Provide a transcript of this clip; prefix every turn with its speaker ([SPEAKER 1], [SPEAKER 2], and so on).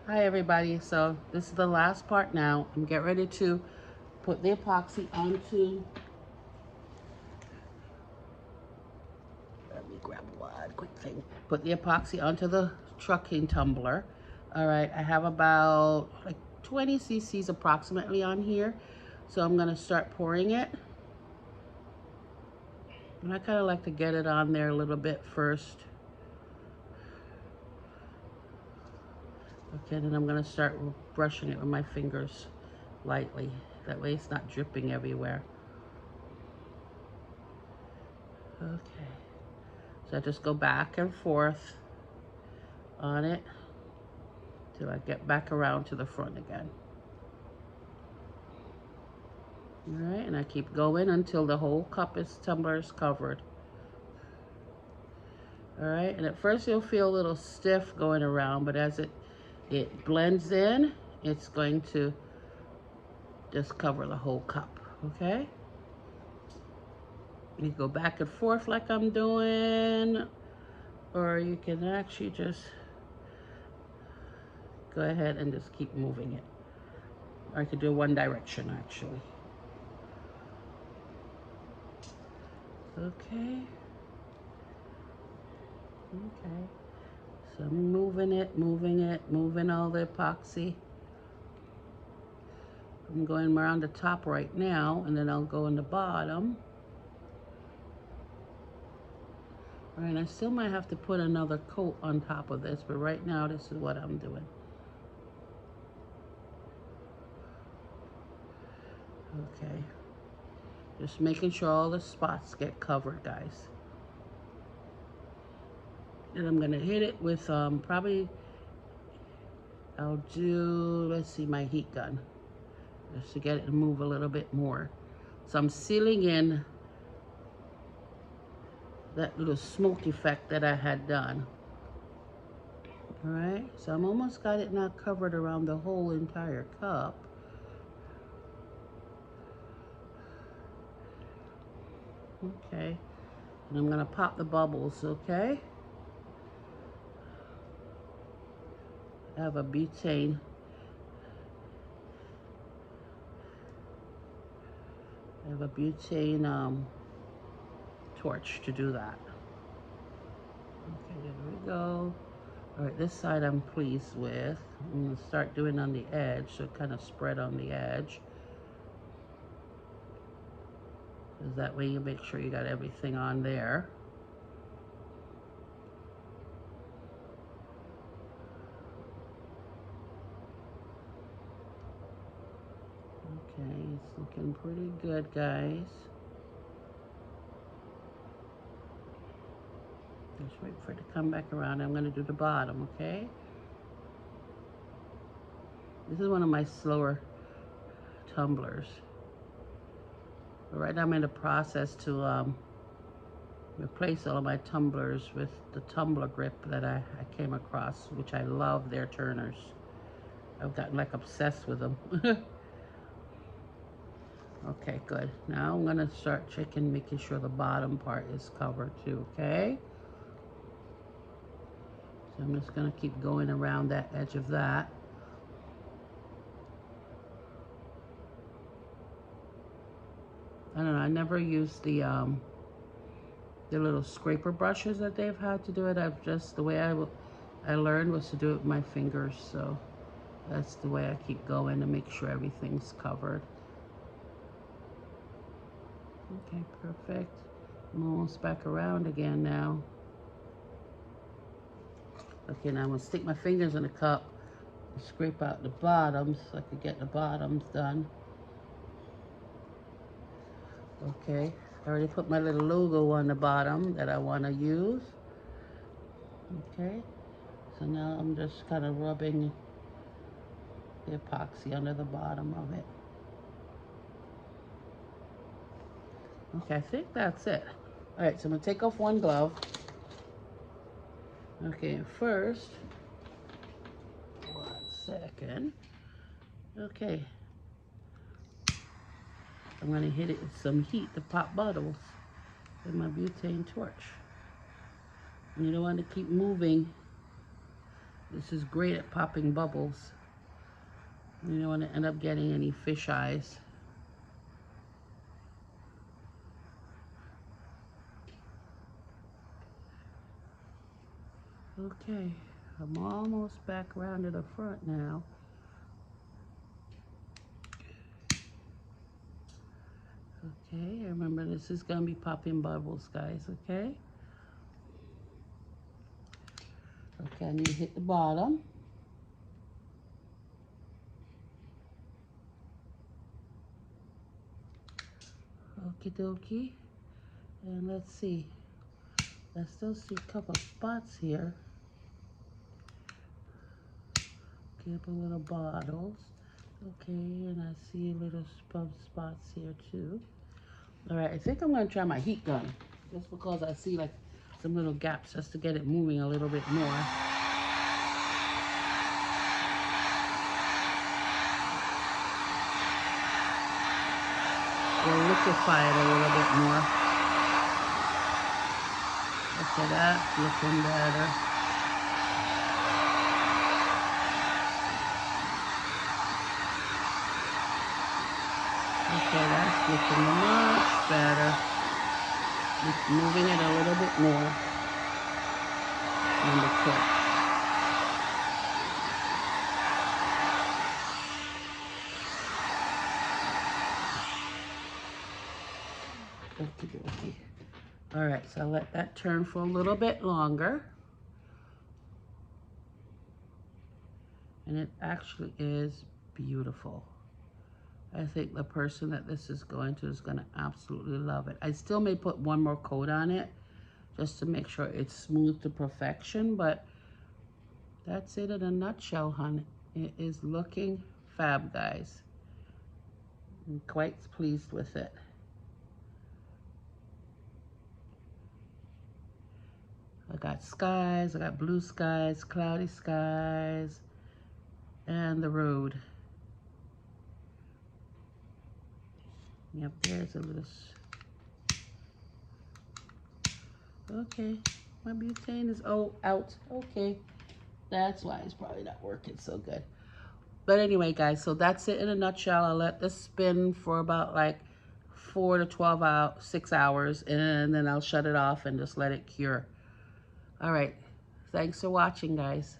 [SPEAKER 1] Hi everybody, so this is the last part now. I'm getting ready to put the epoxy onto, let me grab one quick thing. Put the epoxy onto the trucking tumbler. All right, I have about like 20 cc's approximately on here. So I'm gonna start pouring it. And I kind of like to get it on there a little bit first. Okay, then I'm gonna start brushing it with my fingers lightly. That way it's not dripping everywhere. Okay, so I just go back and forth on it till I get back around to the front again. All right, and I keep going until the whole tumbler is covered. All right, and at first you'll feel a little stiff going around, but as it blends in, it's going to just cover the whole cup, okay? You go back and forth like I'm doing, or you can actually just go ahead and just keep moving it. Or I could do one direction actually. Okay. Okay. So I'm moving it, moving all the epoxy. I'm going around the top right now, and then I'll go in the bottom. All right, I still might have to put another coat on top of this, but right now this is what I'm doing. Okay. Just making sure all the spots get covered, guys. And I'm gonna hit it with probably, I'll do, let's see, my heat gun, just to get it to move a little bit more. So I'm sealing in that little smoke effect that I had done. All right, so I'm almost got it now covered around the whole entire cup. Okay, and I'm gonna pop the bubbles, okay? I have a butane. Torch to do that. Okay, there we go. All right, this side I'm pleased with. I'm gonna start doing on the edge, so it kind of spread on the edge. Because that way you make sure you got everything on there. Okay, it's looking pretty good, guys. Just wait for it to come back around. I'm gonna do the bottom, okay? This is one of my slower tumblers. But right now I'm in the process to replace all of my tumblers with the tumbler grip that I came across, which I love their turners. I've gotten like obsessed with them. Okay, good. Now I'm gonna start checking, making sure the bottom part is covered too, okay? So I'm just gonna keep going around that edge of that. I don't know, I never used the little scraper brushes that they've had to do it. I've just, the way I learned was to do it with my fingers, so that's the way I keep going to make sure everything's covered. Okay, perfect. I'm almost back around again now. Okay, now I'm gonna stick my fingers in the cup and scrape out the bottoms so I can get the bottoms done. Okay, I already put my little logo on the bottom that I want to use. Okay, so now I'm just kind of rubbing the epoxy under the bottom of it. Okay, I think that's it. All right, so I'm gonna take off one glove. Okay, first, 1 second. Okay, I'm gonna hit it with some heat to pop bubbles with my butane torch. And you don't want to keep moving This is great at popping bubbles. You don't want to end up getting any fish eyes. Okay, I'm almost back around to the front now. Okay, remember this is gonna be popping bubbles, guys, okay? Okay, I need to hit the bottom. Okie dokie. And let's see. I still see a couple spots here. Couple little bottles. Okay, and I see little spots here too. All right, I think I'm gonna try my heat gun, just because I see like some little gaps, just to get it moving a little bit more. We'll liquefy it a little bit more. Okay, that's looking better. Okay, that's looking much better. Just moving it a little bit more on the tip. Okay. All right, so I'll let that turn for a little bit longer. And it actually is beautiful. I think the person that this is going to absolutely love it. I still may put one more coat on it just to make sure it's smooth to perfection, but that's it in a nutshell, hon. It is looking fab, guys. I'm quite pleased with it. I got skies, I got blue skies, cloudy skies, and the road. Yep, there's a little... Okay, my butane is out. Okay, that's why it's probably not working so good. But anyway, guys, so that's it in a nutshell. I'll let this spin for about like 4 to 12 hours, 6 hours, and then I'll shut it off and just let it cure. All right, thanks for watching, guys.